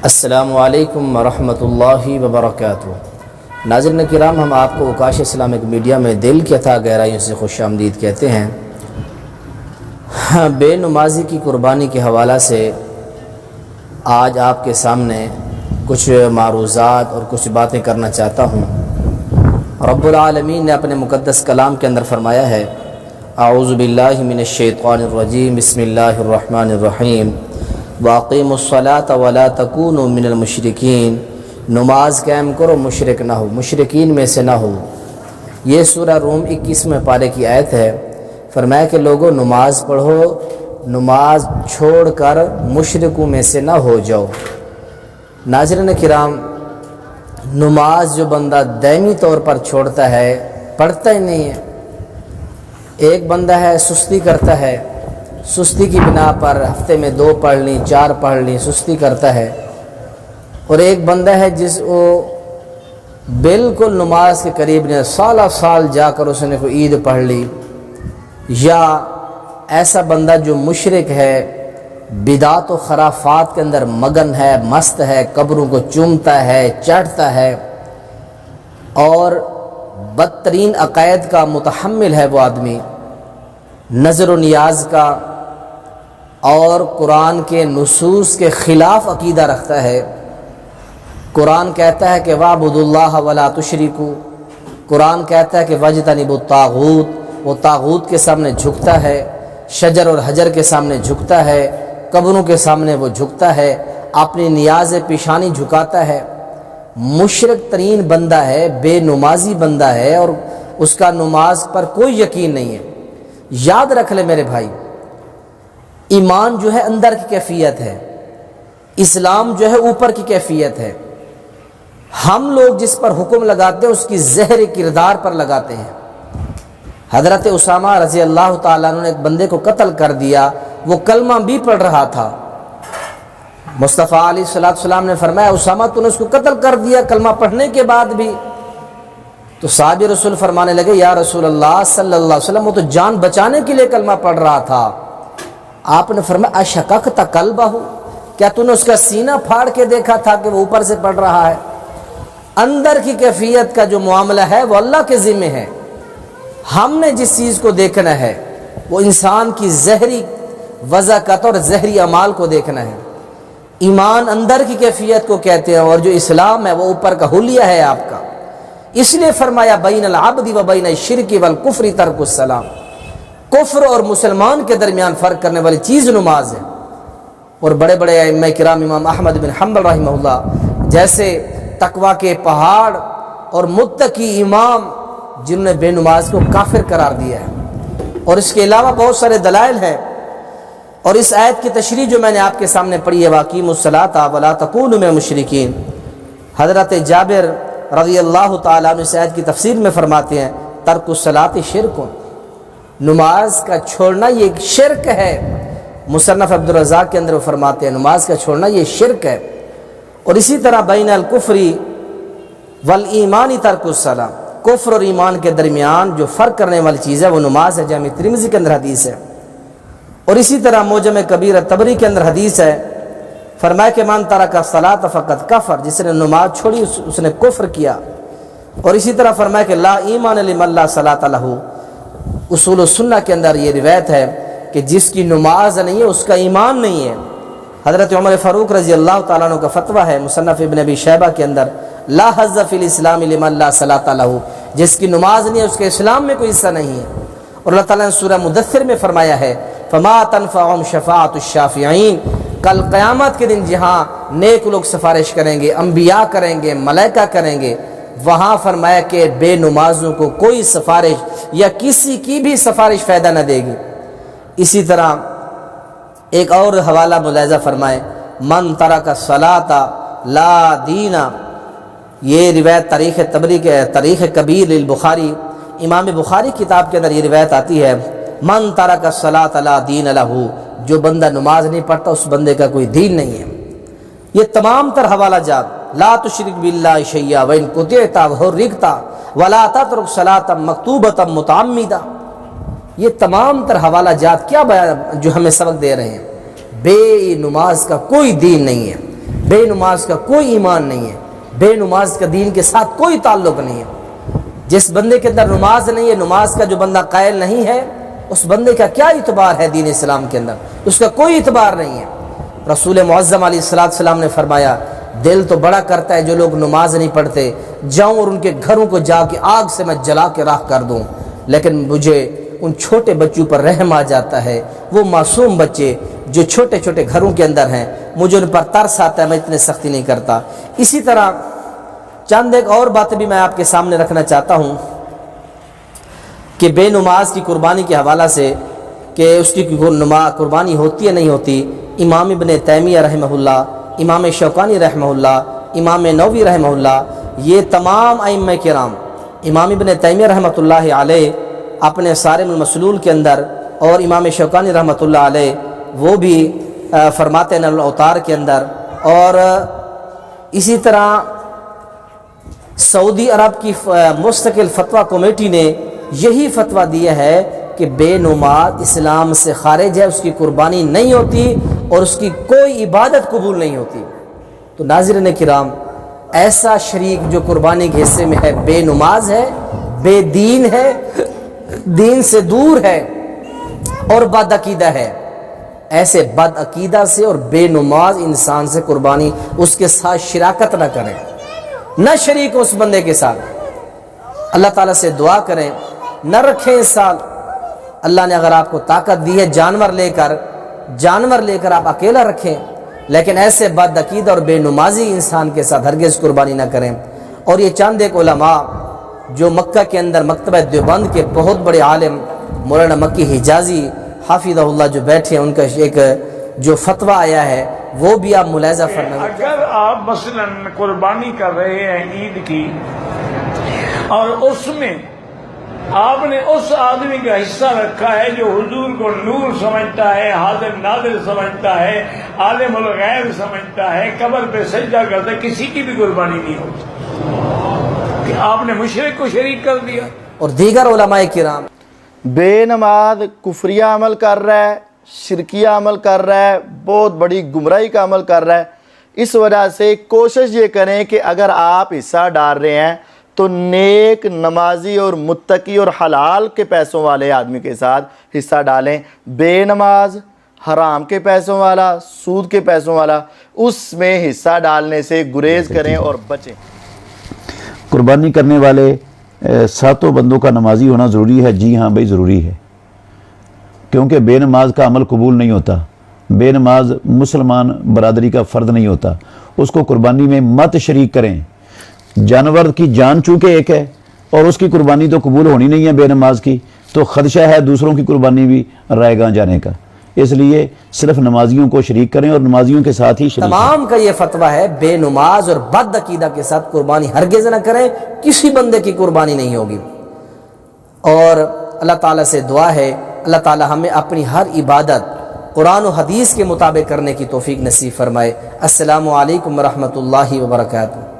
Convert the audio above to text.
السلام علیکم ورحمۃ اللہ وبرکاتہ۔ ناظرین کرام، ہم آپ کو اوقاش اسلامک میڈیا میں دل کی اتھاہ گہرائیوں سے خوش آمدید کہتے ہیں۔ بے نمازی کی قربانی کے حوالہ سے آج آپ کے سامنے کچھ معروضات اور کچھ باتیں کرنا چاہتا ہوں۔ رب العالمین نے اپنے مقدس کلام کے اندر فرمایا ہے، اعوذ باللہ من الشیطان الرجیم، بسم اللہ الرحمن الرحیم، وَأَقِيمُوا الصَّلَاةَ وَلَا تَكُونُوا مِنَ الْمُشْرِكِينَ، نماز قائم کرو، مشرک نہ ہو، مشرکین میں سے نہ ہو۔ یہ سورہ روم 21ویں پارے کی آیت ہے۔ فرمایا کہ لوگوں نماز پڑھو، نماز چھوڑ کر مشرکوں میں سے نہ ہو جاؤ۔ ناظرین کرام، نماز جو بندہ دائمی طور پر چھوڑتا ہے، پڑھتا ہی نہیں ہے۔ ایک بندہ ہے سستی کرتا ہے، سستی کی بنا پر ہفتے میں 2 پڑھ لیں، 4 پڑھ لیں، سستی کرتا ہے۔ اور ایک بندہ ہے جس کو بالکل نماز کے قریب نہیں، سالہ سال جا کر اس نے کوئی عید پڑھ لی۔ یا ایسا بندہ جو مشرک ہے، بدعات و خرافات کے اندر مگن ہے، مست ہے، قبروں کو چومتا ہے، چڑھتا ہے، اور بدترین عقائد کا متحمل ہے وہ آدمی، نظر و نیاز کا، اور قرآن کے نصوص کے خلاف عقیدہ رکھتا ہے۔ قرآن کہتا ہے کہ وَاعْبُدُوا اللَّهَ وَلَا تُشْرِكُوا، قرآن کہتا ہے کہ وَاجْتَنِبُوا الطَّاغُوتَ، وہ طاغوت کے سامنے جھکتا ہے، شجر اور حجر کے سامنے جھکتا ہے، قبروں کے سامنے وہ جھکتا ہے، اپنی نیاز پیشانی جھکاتا ہے۔ مشرک ترین بندہ ہے، بے نمازی بندہ ہے، اور اس کا نماز پر کوئی یقین نہیں ہے۔ یاد رکھ لے میرے بھائی، ایمان جو ہے اندر کی کیفیت ہے، اسلام جو ہے اوپر کی کیفیت ہے۔ ہم لوگ جس پر حکم لگاتے ہیں اس کی زہر کردار پر لگاتے ہیں۔ حضرت اسامہ رضی اللہ تعالیٰ عنہ نے ایک بندے کو قتل کر دیا، وہ کلمہ بھی پڑھ رہا تھا۔ مصطفیٰ علیہ السلام نے فرمایا، اسامہ تو نے اس کو قتل کر دیا کلمہ پڑھنے کے بعد بھی؟ تو صحابی رسول فرمانے لگے، یا رسول اللہ صلی اللہ علیہ وسلم، وہ تو جان بچانے کے لیے کلمہ پڑھ رہا تھا۔ آپ نے فرمایا، اشققت قلبہ، کیا تو نے اس کا سینہ پھاڑ کے دیکھا تھا کہ وہ اوپر سے پڑھ رہا ہے؟ اندر کی کیفیت کا جو معاملہ ہے وہ اللہ کے ذمہ ہے۔ ہم نے جس چیز کو دیکھنا ہے وہ انسان کی زہری وضاقت اور زہری اعمال کو دیکھنا ہے۔ ایمان اندر کی کیفیت کو کہتے ہیں، اور جو اسلام ہے وہ اوپر کا حلیہ ہے آپ کا۔ اس لیے فرمایا، بین العبد و بین الشرک والکفر ترک السلام، کفر اور مسلمان کے درمیان فرق کرنے والی چیز نماز ہے۔ اور بڑے بڑے ائمہ کرام، امام احمد بن حنبل رحمہ اللہ جیسے تقوی کے پہاڑ اور متقی امام، جنہوں نے بے نماز کو کافر قرار دیا ہے۔ اور اس کے علاوہ بہت سارے دلائل ہیں۔ اور اس آیت کی تشریح جو میں نے آپ کے سامنے پڑھی ہے، وَأَقِیمُوا الصَّلَاةَ وَلَا تَكُونُوا مِنَ الْمُشْرِكِينَ، حضرت جابر رضی اللہ تعالیٰ عنہ اس آیت کی تفسیر میں فرماتے ہیں، ترک الصلاۃ شرک، نماز کا چھوڑنا یہ ایک شرک ہے۔ مصنف عبدالرزاق کے اندر وہ فرماتے ہیں نماز کا چھوڑنا یہ شرک ہے۔ اور اسی طرح بین الکفر والایمان ترک الصلاۃ، کفر اور ایمان کے درمیان جو فرق کرنے والی چیز ہے وہ نماز ہے۔ جامع ترمذی کے اندر حدیث ہے۔ اور اسی طرح معجم کبیر طبری کے اندر حدیث ہے، فرمایا کہ من ترک الصلاۃ فقد کفر، جس نے نماز چھوڑی اس نے کفر کیا۔ اور اسی طرح فرمایا کہ لا ایمان لمن لا صلاۃ لہ، اصول السنہ کے اندر یہ روایت ہے کہ جس کی نماز نہیں ہے اس کا ایمان نہیں ہے۔ حضرت عمر فاروق رضی اللہ تعالیٰ عنہ کا فتویٰ ہے مصنف ابن ابی شیبہ کے اندر، لا حظ فی الاسلام لمن لا صلاۃ لہ، جس کی نماز نہیں ہے اس کے اسلام میں کوئی حصہ نہیں ہے۔ اور اللہ تعالیٰ نے سورہ مدثر میں فرمایا ہے، فما تنفعهم شفاعۃ الشافعین، کل قیامت کے دن جہاں نیک لوگ سفارش کریں گے، انبیاء کریں گے، ملائکہ کریں گے، وہاں فرمایا کہ بے نمازوں کو کوئی سفارش یا کسی کی بھی سفارش فائدہ نہ دے گی۔ اسی طرح ایک اور حوالہ ملاحظہ فرمائے، من ترک الصلاۃ لا دین، یہ روایت تاریخ طبری کے تاریخ کبیر للبخاری، امام بخاری کتاب کے اندر یہ روایت آتی ہے، من ترک الصلاۃ لا دین لہ، جو بندہ نماز نہیں پڑھتا اس بندے کا کوئی دین نہیں ہے۔ یہ تمام تر حوالہ جات، لا تشرک باللہ شیئا وان قطعت وحرکت ولا تترک صلاۃ مکتوبۃ متعمدا، یہ تمام تر حوالہ جات کیا جو ہمیں سبق دے رہے ہیں، بے نماز کا کوئی دین نہیں ہے۔ بے نماز کا کوئی ایمان نہیں ہے، بے نماز کا دین کے ساتھ کوئی تعلق نہیں ہے۔ جس بندے کے اندر نماز نہیں ہے، نماز کا جو بندہ قائل نہیں ہے، اس بندے کا کیا اعتبار ہے دین اسلام کے اندر؟ اس کا کوئی اعتبار نہیں ہے۔ رسول معظم علیہ السلام نے فرمایا دل تو بڑا کرتا ہے جو لوگ نماز نہیں پڑھتے، جاؤں اور ان کے گھروں کو جا کے آگ سے میں جلا کے راکھ کر دوں، لیکن مجھے ان چھوٹے بچوں پر رحم آ جاتا ہے، وہ معصوم بچے جو چھوٹے چھوٹے گھروں کے اندر ہیں، مجھے ان پر ترس آتا ہے، میں اتنے سختی نہیں کرتا۔ اسی طرح چند ایک اور باتیں بھی میں آپ کے سامنے رکھنا چاہتا ہوں کہ بے نماز کی قربانی کے حوالہ سے کہ اس کی قربانی ہوتی ہے نہیں ہوتی، امام ابن تیمیہ رحمہ اللہ، امام شوکانی رحمہ اللہ، امام نووی رحمہ اللہ، یہ تمام ائمہ کرام، امام ابن تیمیہ رحمۃ اللہ علیہ اپنے صارم المسلول کے اندر، اور امام شوکانی رحمۃ اللہ علیہ وہ بھی فرماتے ہیں الاوتار کے اندر، اور اسی طرح سعودی عرب کی مستقل فتویٰ کمیٹی نے یہی فتویٰ دیا ہے کہ بے نماز اسلام سے خارج ہے، اس کی قربانی نہیں ہوتی اور اس کی کوئی عبادت قبول نہیں ہوتی۔ تو ناظرین کرام، ایسا شریک جو قربانی کے حصے میں ہے بے نماز ہے، بے دین ہے، دین سے دور ہے اور بد عقیدہ ہے، ایسے بد عقیدہ سے اور بے نماز انسان سے قربانی اس کے ساتھ شراکت نہ کریں، نہ شریک اس بندے کے ساتھ۔ اللہ تعالیٰ سے دعا کریں نہ رکھیں اس سال۔ اللہ نے اگر آپ کو طاقت دی ہے جانور لے کر آپ اکیلا رکھیں، لیکن ایسے بد عقیدہ اور بے نمازی انسان کے ساتھ ہرگز قربانی نہ کریں۔ اور یہ چند ایک علماء جو مکہ کے اندر مکتبہ دیوبند کے بہت بڑے عالم مولانا مکی حجازی حافظہ اللہ جو بیٹھے ہیں، ان کا ایک جو فتویٰ آیا ہے وہ بھی آپ ملاحظہ فرمائیں۔ اگر آپ مثلا قربانی کر رہے ہیں عید کی، اور اس میں آپ نے اس آدمی کا حصہ رکھا ہے جو حضور کو نور سمجھتا ہے، حاضر ناظر سمجھتا ہے، عالم الغیب سمجھتا ہے، قبر پہ سجدہ کرتا ہے، کسی کی بھی قربانی نہیں ہوتی کہ آپ نے مشرک کو شریک کر دیا۔ اور دیگر علماء کرام بے نماز کفریہ عمل کر رہا ہے، شرکیہ عمل کر رہا ہے، بہت بڑی گمراہی کا عمل کر رہا ہے۔ اس وجہ سے کوشش یہ کریں کہ اگر آپ حصہ ڈال رہے ہیں تو نیک نمازی اور متقی اور حلال کے پیسوں والے آدمی کے ساتھ حصہ ڈالیں۔ بے نماز، حرام کے پیسوں والا، سود کے پیسوں والا، اس میں حصہ ڈالنے سے گریز کریں اور بچیں۔ قربانی کرنے والے ساتوں بندوں کا نمازی ہونا ضروری ہے؟ جی ہاں بھائی ضروری ہے، کیونکہ بے نماز کا عمل قبول نہیں ہوتا۔ بے نماز مسلمان برادری کا فرد نہیں ہوتا، اس کو قربانی میں مت شریک کریں۔ جانور کی جان چونکہ ایک ہے اور اس کی قربانی تو قبول ہونی نہیں ہے بے نماز کی، تو خدشہ ہے دوسروں کی قربانی بھی رائے گاں جانے کا۔ اس لیے صرف نمازیوں کو شریک کریں اور نمازیوں کے ساتھ ہی شریک تمام کا یہ فتویٰ ہے بے نماز اور بد عقیدہ کے ساتھ قربانی ہرگز نہ کریں، کسی بندے کی قربانی نہیں ہوگی۔ اور اللہ تعالیٰ سے دعا ہے اللہ تعالیٰ ہمیں اپنی ہر عبادت قرآن و حدیث کے مطابق کرنے کی توفیق نصیب فرمائے۔ السلام علیکم ورحمۃ اللہ وبرکاتہ۔